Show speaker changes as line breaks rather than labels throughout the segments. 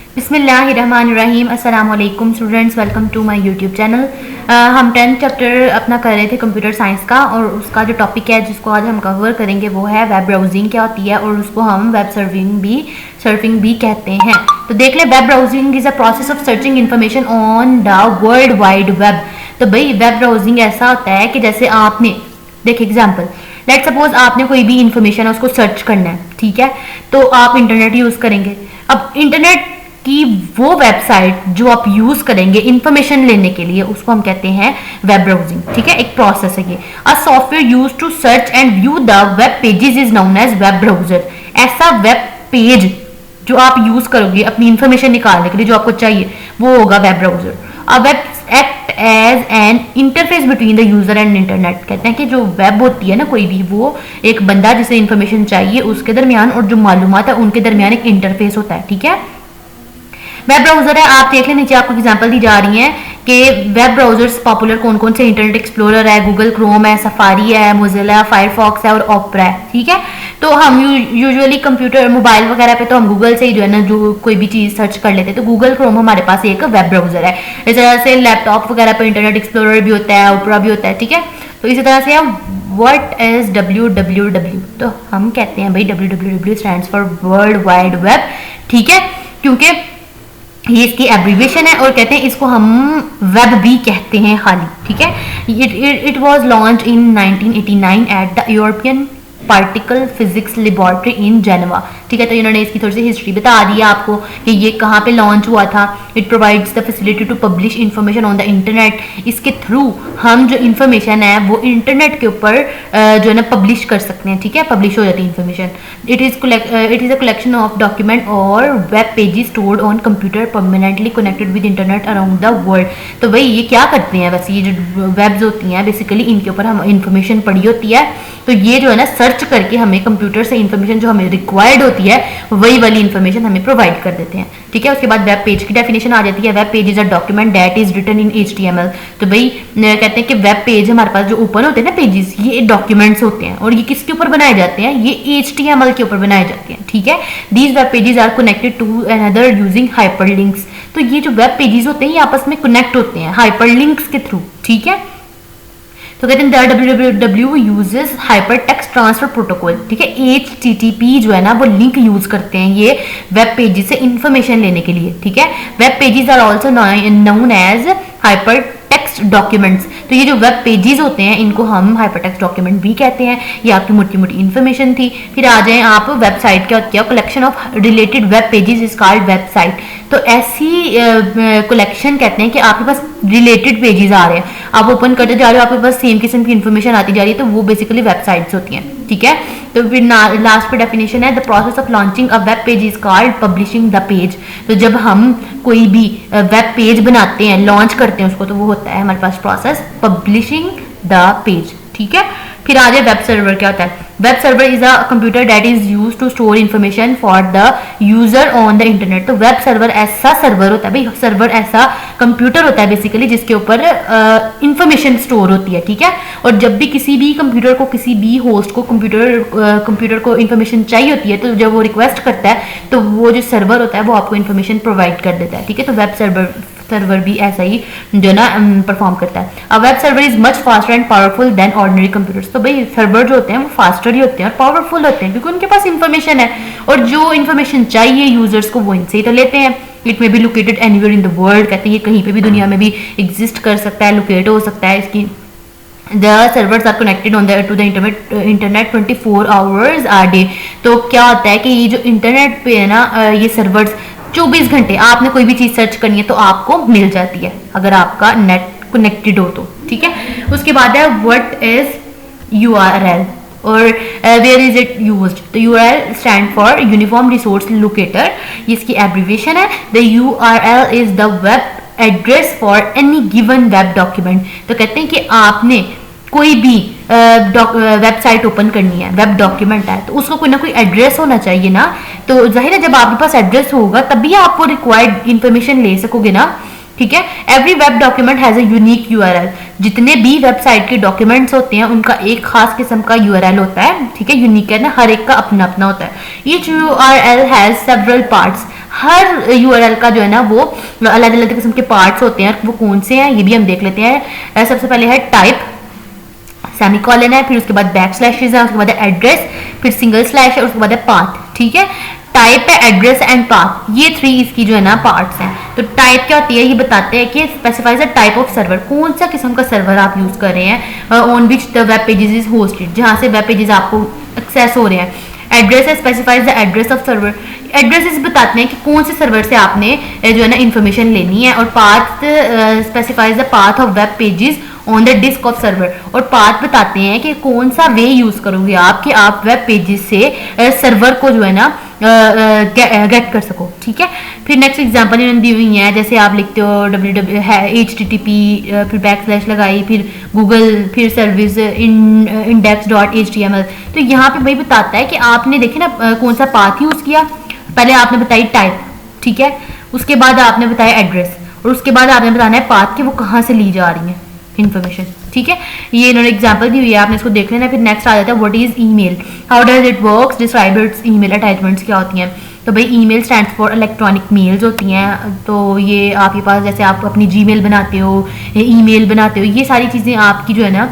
बिस्मिल्लाहिर्रहमानिर्रहीम। अस्सलाम वालेकुम students, welcome to my YouTube channel. हम 10th चैप्टर अपना कर रहे थे कंप्यूटर साइंस का, और उसका जो टॉपिक है जिसको आज हम कवर करेंगे वो है वेब ब्राउजिंग क्या होती है, और उसको हम वेब सर्फिंग भी कहते हैं। तो देख ले, web browsing is a process of searching information on the world wide web. तो भाई वेब ब्राउजिंग ऐसा होता है कि जैसे आपने देख एग्जाम्पल, लेट सपोज आपने कोई भी इंफॉर्मेशन है उसको सर्च करना है, ठीक है, तो आप इंटरनेट यूज करेंगे। अब इंटरनेट कि वो वेबसाइट जो आप यूज करेंगे इंफॉर्मेशन लेने के लिए उसको हम कहते हैं वेब ब्राउजिंग, ठीक है। एक प्रोसेस है ये। A software use to search and view the web pages is known as web browser. ऐसा वेब पेज जो आप यूज करोगे अपनी इंफॉर्मेशन निकालने के लिए, जो आपको चाहिए, वो होगा web browser. A web act as an interface between the user and internet. कहते हैं कि जो वेब होती है ना कोई भी, वो एक बंदा जिसे इंफॉर्मेशन चाहिए उसके दरमियान और जो मालूमात है उनके दरमियान एक इंटरफेस होता है, ठीक है। वेब ब्राउजर है, आप देख लें नीचे आपको एग्जांपल दी जा रही हैं कि वेब ब्राउजर्स पॉपुलर कौन कौन से, इंटरनेट एक्सप्लोरर है, गूगल क्रोम है, सफारी है, मोजिला, फायरफॉक्स है और ओपेरा है, ठीक है। तो हम यूजुअली कंप्यूटर मोबाइल वगैरह पे तो हम गूगल से ही जो है ना जो कोई भी चीज सर्च कर लेते हैं, तो गूगल क्रोम हमारे पास एक वेब ब्राउजर है। इस तरह से लैपटॉप वगैरह पे इंटरनेट एक्सप्लोरर भी होता है, ओपेरा भी होता है, ठीक है। तो इसी तरह से व्हाट इज www, तो हम कहते हैं भाई www stands for world wide web, ठीक है, क्योंकि ये इसकी एब्रीविएशन है, और कहते हैं इसको हम वेब भी कहते हैं खाली, ठीक है। It was launch in 1989 at the European particle physics laboratory in Geneva, ठीक है। तो इन्होंने इसकी थोड़ी सी हिस्ट्री बता दी है आपको कि ये कहाँ पे लॉन्च हुआ था। It provides the facility to publish information on the internet. इसके थ्रू हम जो इंफॉर्मेशन है वो इंटरनेट के ऊपर जो है ना पब्लिश कर सकते हैं, ठीक है, पब्लिश हो जाती है information. It is a collection of document और web pages stored on computer permanently connected with internet around the world. तो भाई ये क्या करते हैं, वैसे ये जो वेब्स होती हैं बेसिकली इनके ऊपर हम इंफॉर्मेशन पड़ी होती है, तो ये जो है ना सर्च करके हमें कंप्यूटर से इंफॉर्मेशन जो हमें रिक्वायर्ड होती है वही वाली इंफॉर्मेशन हमें प्रोवाइड कर देते हैं, ठीक है। उसके बाद वेब पेज की डेफिनेशन आ जाती है। Web page is a document that is written in HTML। तो भाई कहते हैं कि वेब पेज हमारे पास जो ओपन होते हैं ना पेजेस, ये डॉक्यूमेंट्स होते हैं, और ये किसके ऊपर बनाए जाते हैं, ये HTML के ऊपर बनाए जाते हैं, ठीक है। These web pages are connected to another using hyperlinks. तो ये जो वेब पेजेस होते हैं ये आपस में कनेक्ट होते हैं हाइपरलिंक्स के थ्रू, ठीक है। तो कहते हैं www uses hyper text transfer protocol, ठीक है। HTTP जो है ना वो लिंक यूज करते हैं ये वेब पेजेस से इंफॉर्मेशन लेने के लिए, ठीक है। Web pages are also known as hyper text documents. तो ये जो वेब पेजेस होते हैं इनको हम हाइपर टेक्स्ट डॉक्यूमेंट भी कहते हैं। ये आपकी मोटी मोटी इन्फॉर्मेशन थी। फिर आ जाएं आप वेबसाइट क्या होती है, collection of related web pages is called website. तो ऐसी कलेक्शन कहते हैं कि आपके पास रिलेटेड पेजेस आ रहे हैं, आप ओपन करते जा रहे हो, आपके पास सेम किस्म की इन्फॉर्मेशन आती जा रही है, तो वो बेसिकली वेबसाइट्स होती हैं, ठीक है। तो फिर लास्ट पे डेफिनेशन है, the process of launching a web page is called publishing the page. तो जब हम कोई भी वेब पेज बनाते हैं, लॉन्च करते हैं उसको, तो वो होता है हमारे पास प्रोसेस पब्लिशिंग द पेज, ठीक है। फिर आ जाए वेब सर्वर क्या होता है। Web server is a computer that is use to store information for the user on the internet. तो वेब सर्वर ऐसा सर्वर होता है भाई, सर्वर ऐसा कंप्यूटर होता है बेसिकली जिसके ऊपर इंफॉर्मेशन स्टोर होती है, ठीक है। और जब भी किसी भी कंप्यूटर को, किसी भी होस्ट को कंप्यूटर को इंफॉर्मेशन चाहिए होती है, तो जब वो रिक्वेस्ट करता है तो वो जो सर्वर होता है वो आपको इंफॉर्मेशन प्रोवाइड कर देता है, ठीक है। तो वेब सर्वर भी ऐसा ही जो ना परफॉर्म करता है। A web server is much faster and powerful than ordinary computers. तो भाई सर्वर जो होते हैं वो फास्टर ही होते हैं और पावरफुल होते हैं क्योंकि उनके पास इंफॉर्मेशन है, और जो इंफॉर्मेशन चाहिए यूजर्स को वो इनसे ही तो लेते हैं। It may be located anywhere in the world. कहते हैं ये कहीं पे भी दुनिया में भी एग्जिस्ट कर सकता है, लोकेट हो सकता है इसकी। The servers are connected to the internet 24 hours a day। तो क्या होता है कि ये जो इंटरनेट पे है ना ये सर्वर्स 24 घंटे आपने कोई भी चीज सर्च करनी है तो आपको मिल जाती है अगर आपका नेट कनेक्टेड हो तो, ठीक है। उसके बाद है व्हाट इज URL और वेयर इज इट यूज्ड। तो URL stand for uniform resource locator, ये इसकी एब्रीविएशन है। The URL is the web address for any given web document. तो कहते हैं कि आपने कोई भी वेबसाइट ओपन करनी है, वेब डॉक्यूमेंट है, तो उसको कोई ना कोई एड्रेस होना चाहिए ना। तो जाहिर है जब आपके पास एड्रेस होगा तभी आप वो रिक्वायर्ड इंफॉर्मेशन ले सकोगे ना, ठीक है। Every web document has a unique URL। जितने भी वेबसाइट के डॉक्यूमेंट्स होते हैं उनका एक खास किस्म का URL होता है, ठीक है, यूनिक है ना, हर एक का अपना अपना होता है। Each URL has several parts. Her URL का जो है ना वो अलग अलग किस्म के पार्ट्स होते हैं, वो कौन से हैं ये भी हम देख लेते हैं। सबसे पहले है टाइप, सेमीकोलन है, फिर उसके बाद बैक स्लैशेस है, उसके बाद है एड्रेस, फिर सिंगल स्लैश है, उसके बाद है पाथ। ठीक है, टाइप है, एड्रेस एंड पाथ, ये 3 इसकी जो है ना पार्ट्स हैं। तो टाइप क्या होती है, ये बताते हैं कि specifies the type of server, कौन सा किस्म का सर्वर आप यूज कर रहे हैं, on which the web pages is hosted, जहां से वेब पेजेस आपको एक्सेस हो रहे हैं। एड्रेस है, specifies the address of server, addresses बताते हैं कि कौन से सर्वर से आपने जो है ना इन्फॉर्मेशन लेनी है। और path specifies the path of web pages on the disk of server, और पाथ बताते हैं कि कौन सा वे यूज करोगे आप कि आप वेब पेजेस से सर्वर को जो है ना गेट कर सको। ठीक है, फिर नेक्स्ट एग्जांपल इन्होंने दी हुई है, जैसे आप लिखते हो http फिर बैक स्लैश लगाई, फिर गूगल, फिर सर्विस index.html। तो यहाँ पे भाई बताता है कि आपने देखे ना कौन सा पाथ यूज किया। पहले आपने बताई टाइप, ठीक है, उसके बाद आपने बताया एड्रेस, और उसके बाद आपने बताना है पाथ कि वो कहाँ से ली जा रही है इन्फॉर्मेशन। ठीक है, ये इन्होंने एग्जांपल दी हुई है, आपने इसको देख लेना। फिर नेक्स्ट आ जाता है what is email, how does it works, describe its email attachments क्या होती हैं। तो भाई email stands for electronic mails होती हैं। तो ये आपके पास जैसे आप अपनी जीमेल बनाते हो, ईमेल बनाते हो, ये सारी चीज़ें आपकी जो है ना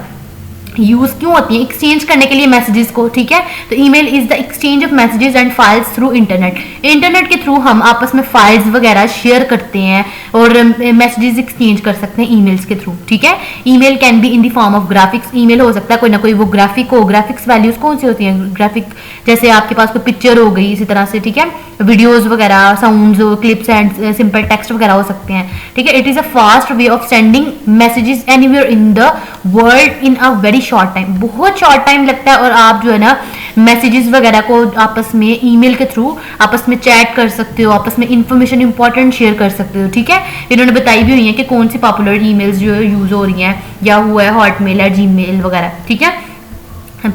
यूज क्यों होती है, एक्सचेंज करने के लिए मैसेजेस को। ठीक है, तो email is the exchange of messages and files through internet, internet के थ्रू हम आपस में फाइल्स वगैरह शेयर करते हैं और मैसेजेस एक्सचेंज कर सकते हैं ईमेल्स के थ्रू। ठीक है, email can be in the form of graphics, email हो सकता है कोई ना कोई वो ग्राफिक हो। ग्राफिक्स वैल्यूज कौन सी होती हैं, ग्राफिक जैसे आपके पास कोई पिक्चर हो गई, इसी तरह से ठीक है वीडियोज वगैरह, sounds, clips and simple text वगैरह हो सकते हैं। ठीक है, it is a fast way of sending messages anywhere in the world in a very short time, बहुत शॉर्ट टाइम लगता है और आप जो है ना मैसेजेस वगैरह को आपस में ईमेल के थ्रू आपस में चैट कर सकते हो, आपस में इंफॉर्मेशन इंपॉर्टेंट शेयर कर सकते हो। ठीक है, इन्होंने बताई भी हुई है कि कौन सी पॉपुलर ईमेल्स जो यूज हो रही हैं, याहू है, हॉटमेल है, जीमेल वगैरह। ठीक है,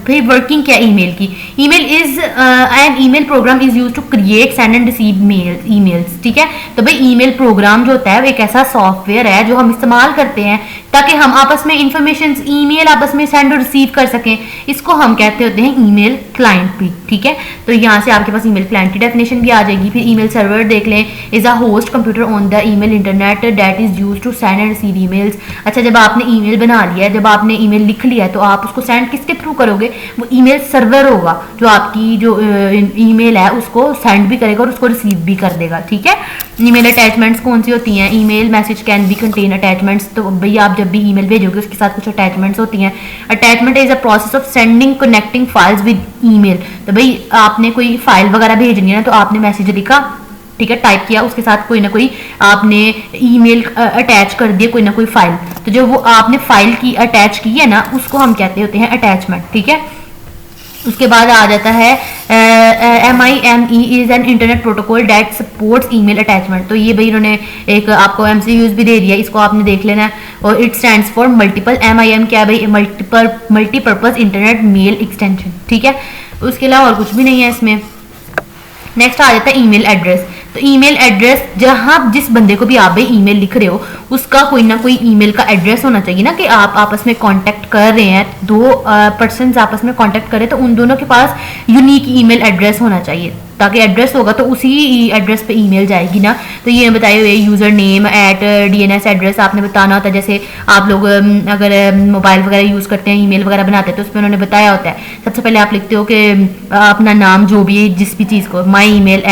फिर वर्किंग क्या ईमेल की, email is an email program is use to create send and receive emails. ठीक है, तो भाई ईमेल प्रोग्राम जो होता है वो एक ऐसा सॉफ्टवेयर है जो हम इस्तेमाल करते हैं ताकि हम आपस में इंफॉर्मेशन ईमेल आपस में सेंड और रिसीव कर सकें, इसको हम कहते होते हैं ईमेल क्लाइंट भी। ठीक है, तो यहाँ से आपके पास ईमेल क्लाइंट की डेफिनेशन भी आ जाएगी। फिर ईमेल सर्वर देख लें, is a host computer on the email internet that is use to send and receive emails. अच्छा, जब आपने ईमेल बना लिया है, जब आपने ईमेल लिख लिया है, तो आप उसको सेंड किसके थ्रू करोगे, वो ईमेल सर्वर होगा जो आपकी जो ईमेल है उसको सेंड भी करेगा और उसको रिसीव भी कर देगा। ठीक है, ईमेल अटैचमेंट्स कौन सी होती हैं, email message can be contain attachments. तो भैया आप जब भी ईमेल भेजोगे उसके साथ कुछ अटैचमेंट्स होती हैं। Attachment is a process of sending connecting files with email. तो भाई आपने कोई फाइल वगैरह भेजनी है ना, तो आपने मैसेज लिखा, ठीक है, टाइप किया, उसके साथ कोई ना कोई आपने ईमेल अटैच कर दिया, कोई ना कोई फाइल, तो जो वो आपने फाइल की अटैच की है ना उसको हम कहते होते हैं अटैचमेंट। ठीक है, उसके बाद आ जाता है MIME is an internet protocol that supports email attachment. तो ये भाई इन्होंने एक आपको MCQs भी दे दिया, इसको आपने देख लेना है। और it stands for multiple, MIM क्या है भाई, मल्टीपर्पज इंटरनेट मेल एक्सटेंशन। ठीक है, उसके अलावा और कुछ भी नहीं है इसमें। नेक्स्ट आ जाता है ईमेल एड्रेस। तो ईमेल एड्रेस, जहां जिस बंदे को भी आप भाई ईमेल लिख रहे हो उसका कोई ना कोई ईमेल का एड्रेस होना चाहिए ना, कि आप आपस में कांटेक्ट कर रहे हैं, दो पर्सन्स आपस में कांटेक्ट करें तो उन दोनों के पास यूनिक ईमेल एड्रेस होना चाहिए, ताकि एड्रेस होगा तो उसी एड्रेस पे ईमेल जाएगी ना। तो ये बताए हुए यूजर नेम @DNS एड्रेस आपने बताना होता है। जैसे आप लोग अगर मोबाइल वगैरह यूज करते हैं, ईमेल वगैरह बनाते हैं, तो उसमें उन्होंने बताया होता है सबसे पहले आप लिखते हो कि अपना नाम जो भी जिस भी चीज़ को, माई ईमेल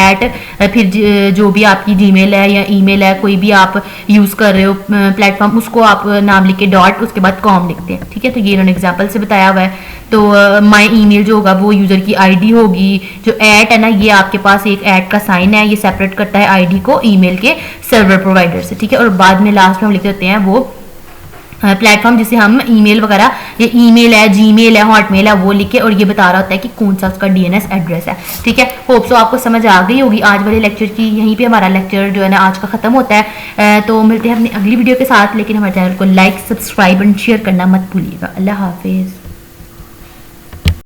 फिर जो भी आपकी जीमेल है या ईमेल है, कोई भी आप यूज कर रहे हो प्लेटफॉर्म, उसको आप नाम लिख के डॉट उसके बाद कॉम लिखते हैं। ठीक है, तो ये इन्होंने एग्जाम्पल से बताया हुआ है। तो माई ईमेल जो होगा वो यूजर की आईडी होगी, जो ऐट है ना ये आपके पास एक ऐट का साइन है, ये सेपरेट करता है आईडी को ईमेल के सर्वर प्रोवाइडर से। ठीक है, और बाद में लास्ट में हम लिख देते हैं वो प्लेटफॉर्म जिसे हम ईमेल वगैरह, ये ईमेल है, जीमेल है, हॉटमेल है, वो लिखे और ये बता रहा होता है कि कौन सा उसका DNS एड्रेस है। ठीक है, होप सो आपको समझ आ गई होगी आज वाले लेक्चर की। यहीं पे हमारा लेक्चर जो है ना आज का खत्म होता है। तो मिलते हैं अपनी अगली वीडियो के साथ, लेकिन हमारे चैनल को लाइक, सब्सक्राइब एंड शेयर करना मत भूलिएगा। अल्लाह हाफिज।